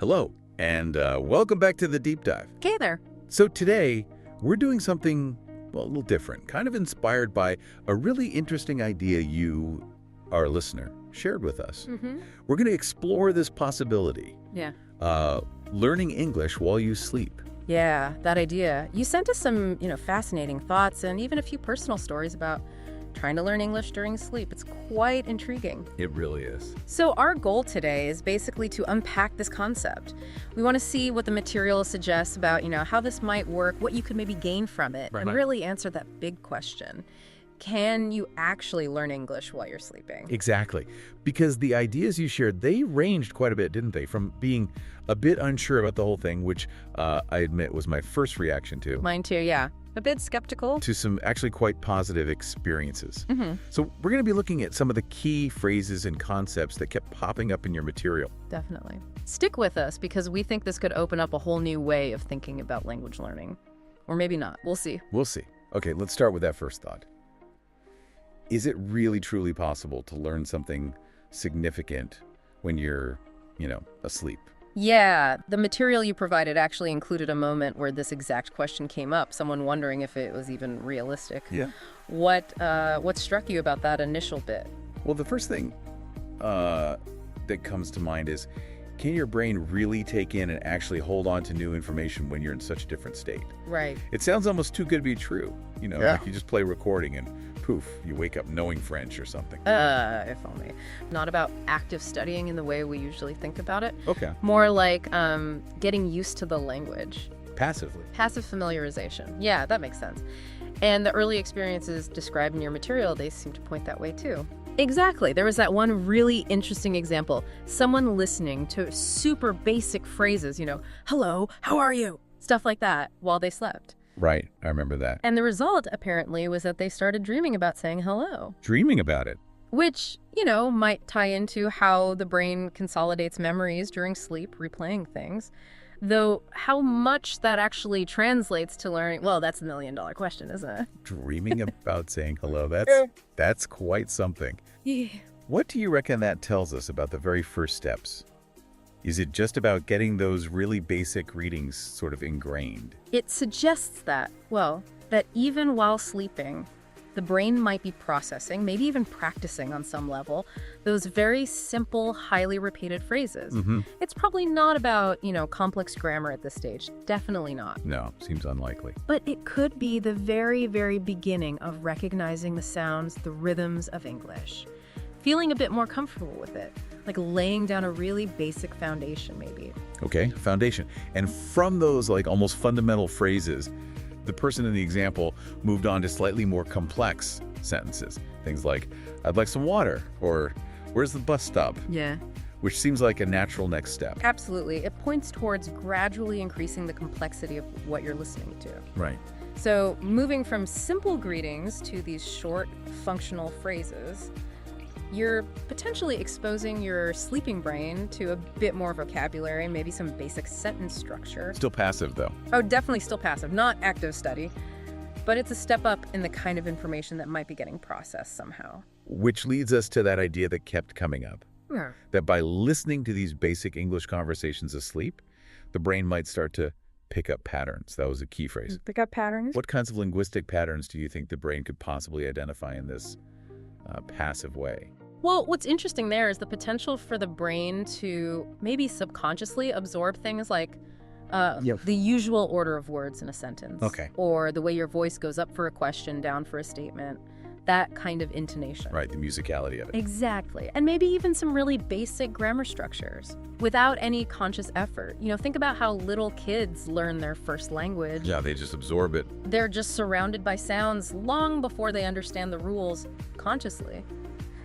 Hello, and welcome back to the Deep Dive. Okay there. So today, we're doing something, well, a little different, kind of inspired by a really interesting idea you, our listener, shared with us. We're going to explore this possibility. Yeah. Learning English while you sleep. Yeah, that idea. You sent us some, fascinating thoughts and even a few personal stories about trying to learn English during sleep. It's quite intriguing. It really is. So our goal today is basically to unpack this concept. We want to see what the material suggests about, how this might work, what you could maybe gain from it, and really answer that big question. Can you actually learn English while you're sleeping? Exactly. Because the ideas you shared, they ranged quite a bit, didn't they? From being a bit unsure about the whole thing, which I admit was my first reaction to. Mine too, yeah. A bit skeptical. To some actually quite positive experiences. So we're going to be looking at some of the key phrases and concepts that kept popping up in your material. Definitely. Stick with us because we think this could open up a whole new way of thinking about language learning. Or maybe not. We'll see. We'll see. Okay, let's start with that first thought. Is it really truly possible to learn something significant when you're, asleep? Yeah, the material you provided actually included a moment where this exact question came up, someone wondering if it was even realistic. Yeah. What struck you about that initial bit? Well, the first thing that comes to mind is, can your brain really take in and actually hold on to new information when you're in such a different state? Right. It sounds almost too good to be true. Like you just play recording and poof, you wake up knowing French or something. If only. Not about active studying in the way we usually think about it. Okay. More like getting used to the language. Passively. Passive familiarization. Yeah, that makes sense. And the early experiences described in your material, they seem to point that way too. Exactly. There was that one really interesting example. Someone listening to super basic phrases, hello, how are you? Stuff like that while they slept. Right. I remember that. And the result, apparently, was that they started dreaming about saying hello. Dreaming about it. Which, might tie into how the brain consolidates memories during sleep, replaying things. Though how much that actually translates to learning, well, that's the million-dollar question, isn't it? Dreaming about saying hello. That's quite something. Yeah. What do you reckon that tells us about the very first steps? Is it just about getting those really basic readings sort of ingrained? It suggests that even while sleeping, the brain might be processing, maybe even practicing on some level, those very simple, highly repeated phrases. It's probably not about, complex grammar at this stage. Definitely not. No, seems unlikely. But it could be the very, very beginning of recognizing the sounds, the rhythms of English. Feeling a bit more comfortable with it. Like laying down a really basic foundation, maybe. Okay, foundation. And from those almost fundamental phrases, the person in the example moved on to slightly more complex sentences. Things like, I'd like some water, or where's the bus stop? Yeah. Which seems like a natural next step. Absolutely. It points towards gradually increasing the complexity of what you're listening to. Right. So moving from simple greetings to these short, functional phrases, you're potentially exposing your sleeping brain to a bit more vocabulary, maybe some basic sentence structure. Still passive, though. Oh, definitely still passive, not active study. But it's a step up in the kind of information that might be getting processed somehow. Which leads us to that idea that kept coming up. Yeah. That by listening to these basic English conversations asleep, the brain might start to pick up patterns. That was a key phrase. Pick up patterns? What kinds of linguistic patterns do you think the brain could possibly identify in this passive way? Well, what's interesting there is the potential for the brain to maybe subconsciously absorb things like the usual order of words in a sentence. Okay. Or the way your voice goes up for a question, down for a statement. That kind of intonation. Right, the musicality of it. Exactly. And maybe even some really basic grammar structures without any conscious effort. Think about how little kids learn their first language. Yeah, they just absorb it. They're just surrounded by sounds long before they understand the rules consciously.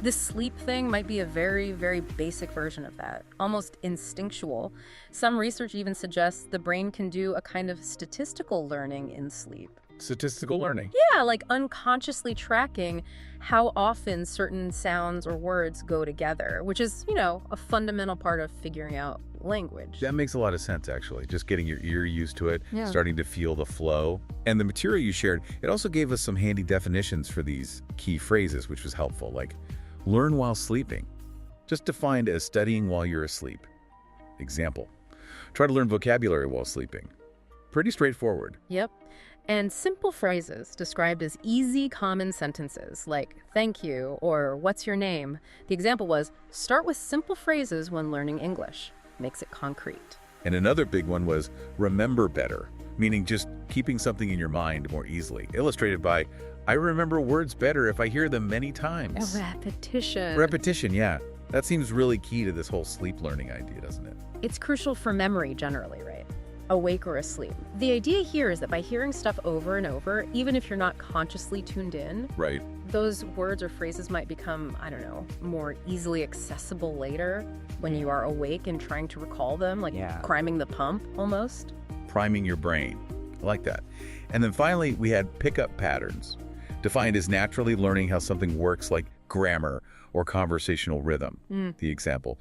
This sleep thing might be a very, very basic version of that, almost instinctual. Some research even suggests the brain can do a kind of statistical learning in sleep. Statistical learning? Yeah, like unconsciously tracking how often certain sounds or words go together, which is, a fundamental part of figuring out language. That makes a lot of sense, actually. Just getting your ear used to it, Yeah. starting to feel the flow. And the material you shared, it also gave us some handy definitions for these key phrases, which was helpful, like learn while sleeping. Just defined as studying while you're asleep. Example, try to learn vocabulary while sleeping. Pretty straightforward. Yep. And simple phrases described as easy, common sentences like thank you or what's your name. The example was start with simple phrases when learning English. Makes it concrete. And another big one was remember better, meaning just keeping something in your mind more easily, illustrated by I remember words better if I hear them many times. A repetition. Repetition, yeah. That seems really key to this whole sleep learning idea, doesn't it? It's crucial for memory generally, right? Awake or asleep. The idea here is that by hearing stuff over and over, even if you're not consciously tuned in, Right. those words or phrases might become, I don't know, more easily accessible later when you are awake and trying to recall them, like priming the pump almost. Priming your brain. I like that. And then finally, we had pickup patterns, defined as naturally learning how something works, like grammar or conversational rhythm. The example.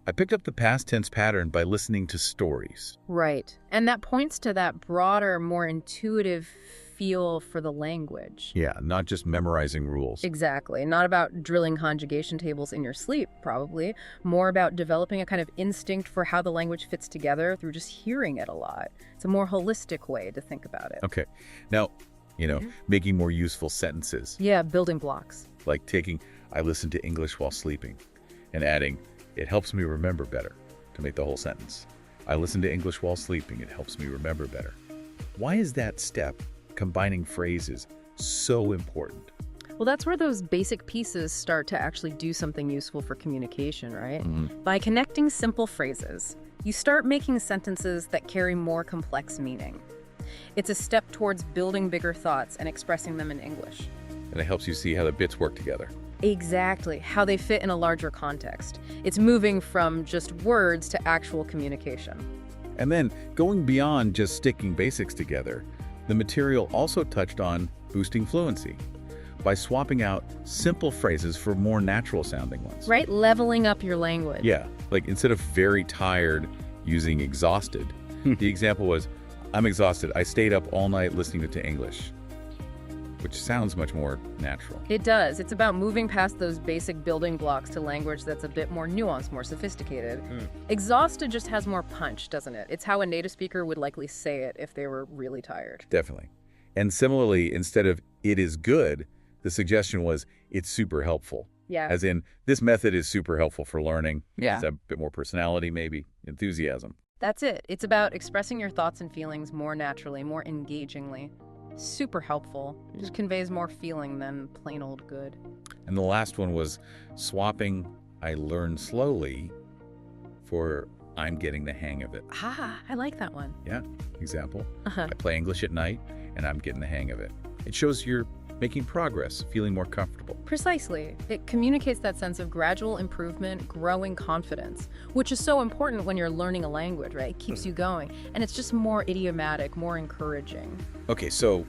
I picked up the past tense pattern by listening to stories. Right. And that points to that broader, more intuitive feel for the language. Yeah, not just memorizing rules. Exactly. Not about drilling conjugation tables in your sleep, probably. More about developing a kind of instinct for how the language fits together through just hearing it a lot. It's a more holistic way to think about it. Okay. Now, making more useful sentences. Yeah, building blocks. Like taking, I listen to English while sleeping, and adding, it helps me remember better, to make the whole sentence. I listen to English while sleeping. It helps me remember better. Why is that step, combining phrases, so important? Well, that's where those basic pieces start to actually do something useful for communication, right? By connecting simple phrases, you start making sentences that carry more complex meaning. It's a step towards building bigger thoughts and expressing them in English. And it helps you see how the bits work together. Exactly, how they fit in a larger context. It's moving from just words to actual communication. And then, going beyond just sticking basics together, the material also touched on boosting fluency by swapping out simple phrases for more natural-sounding ones. Right? Leveling up your language. Yeah, like instead of very tired, using exhausted, the example was, I'm exhausted. I stayed up all night listening to English, which sounds much more natural. It does. It's about moving past those basic building blocks to language that's a bit more nuanced, more sophisticated. Exhausted just has more punch, doesn't it? It's how a native speaker would likely say it if they were really tired. Definitely. And similarly, instead of it is good, the suggestion was it's super helpful. Yeah. As in, this method is super helpful for learning. Yeah. It's a bit more personality, maybe, enthusiasm. That's it. It's about expressing your thoughts and feelings more naturally, more engagingly. Super helpful. Just conveys more feeling than plain old good. And the last one was swapping I learn slowly for I'm getting the hang of it. Ah, I like that one. Yeah, example. Uh-huh. I play English at night and I'm getting the hang of it. It shows you're making progress, feeling more comfortable. Precisely. It communicates that sense of gradual improvement, growing confidence, which is so important when you're learning a language, right? It keeps you going. And it's just more idiomatic, more encouraging. Okay, so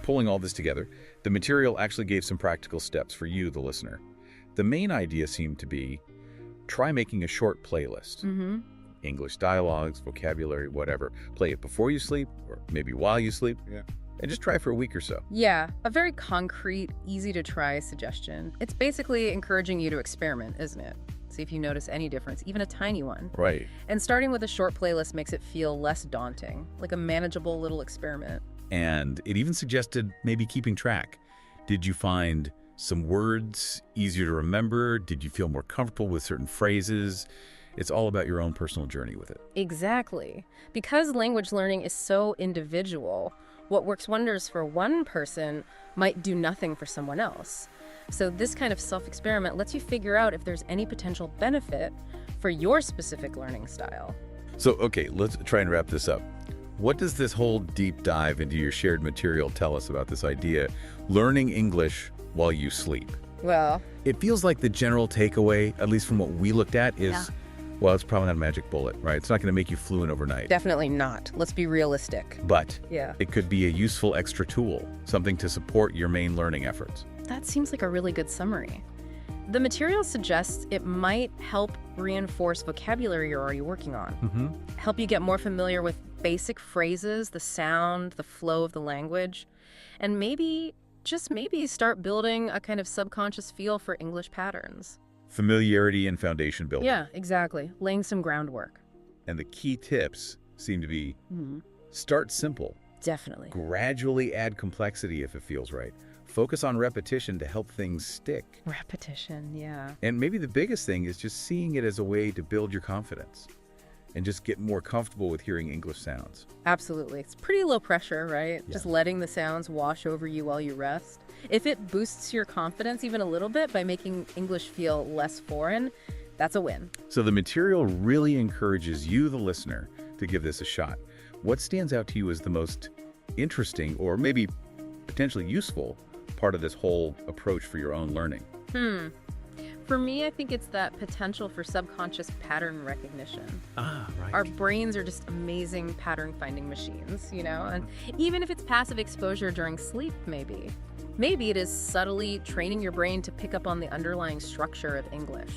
pulling all this together, the material actually gave some practical steps for you, the listener. The main idea seemed to be try making a short playlist. English dialogues, vocabulary, whatever. Play it before you sleep or maybe while you sleep. Yeah. And just try for a week or so. Yeah, a very concrete, easy-to-try suggestion. It's basically encouraging you to experiment, isn't it? See if you notice any difference, even a tiny one. Right. And starting with a short playlist makes it feel less daunting, like a manageable little experiment. And it even suggested maybe keeping track. Did you find some words easier to remember? Did you feel more comfortable with certain phrases? It's all about your own personal journey with it. Exactly. Because language learning is so individual, what works wonders for one person might do nothing for someone else. So this kind of self-experiment lets you figure out if there's any potential benefit for your specific learning style. So, okay, let's try and wrap this up. What does this whole deep dive into your shared material tell us about this idea, learning English while you sleep? Well, it feels like the general takeaway, at least from what we looked at, is, well, it's probably not a magic bullet, right? It's not going to make you fluent overnight. Definitely not. Let's be realistic. But it could be a useful extra tool, something to support your main learning efforts. That seems like a really good summary. The material suggests it might help reinforce vocabulary you're already working on, help you get more familiar with basic phrases, the sound, the flow of the language, and maybe, just maybe, start building a kind of subconscious feel for English patterns. Familiarity and foundation building. Yeah, exactly. Laying some groundwork. And the key tips seem to be Mhm. start simple, Definitely. gradually add complexity if it feels right, focus on repetition to help things stick. Repetition, yeah. And maybe the biggest thing is just seeing it as a way to build your confidence and just get more comfortable with hearing English sounds. Absolutely. It's pretty low pressure, right? Yeah. Just letting the sounds wash over you while you rest. If it boosts your confidence even a little bit by making English feel less foreign, that's a win. So the material really encourages you, the listener, to give this a shot. What stands out to you as the most interesting or maybe potentially useful part of this whole approach for your own learning? For me, I think it's that potential for subconscious pattern recognition. Right. Our brains are just amazing pattern finding machines, and even if it's passive exposure during sleep, maybe it is subtly training your brain to pick up on the underlying structure of English.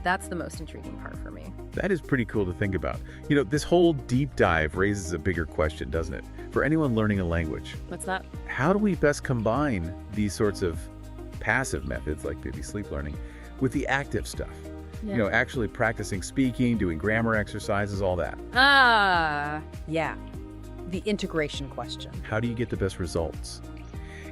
That's the most intriguing part for me. That is pretty cool to think about. This whole deep dive raises a bigger question, doesn't it? For anyone learning a language, What's that? how do we best combine these sorts of passive methods, like maybe sleep learning, with the active stuff? Yeah. Actually practicing speaking, doing grammar exercises, all that. Yeah. The integration question. How do you get the best results?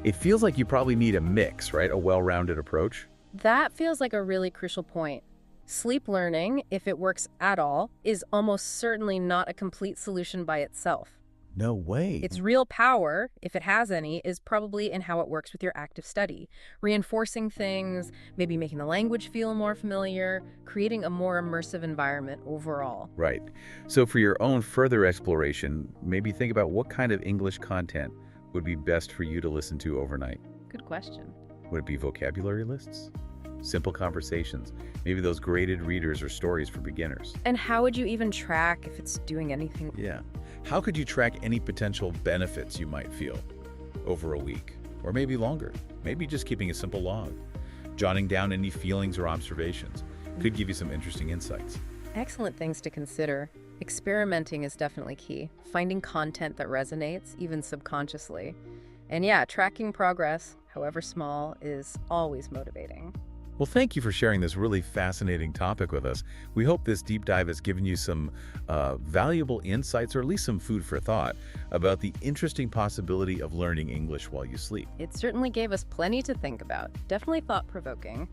It feels like you probably need a mix, right? A well-rounded approach. That feels like a really crucial point. Sleep learning, if it works at all, is almost certainly not a complete solution by itself. No way. Its real power, if it has any, is probably in how it works with your active study. Reinforcing things, maybe making the language feel more familiar, creating a more immersive environment overall. Right. So for your own further exploration, maybe think about what kind of English content would be best for you to listen to overnight. Good question. Would it be vocabulary lists? Simple conversations? Maybe those graded readers or stories for beginners? And how would you even track if it's doing anything? Yeah. How could you track any potential benefits you might feel over a week? Or maybe longer? Maybe just keeping a simple log. Jotting down any feelings or observations could give you some interesting insights. Excellent things to consider. Experimenting is definitely key. Finding content that resonates, even subconsciously. And yeah, tracking progress, however small, is always motivating. Well, thank you for sharing this really fascinating topic with us. We hope this deep dive has given you some valuable insights, or at least some food for thought, about the interesting possibility of learning English while you sleep. It certainly gave us plenty to think about. Definitely thought-provoking.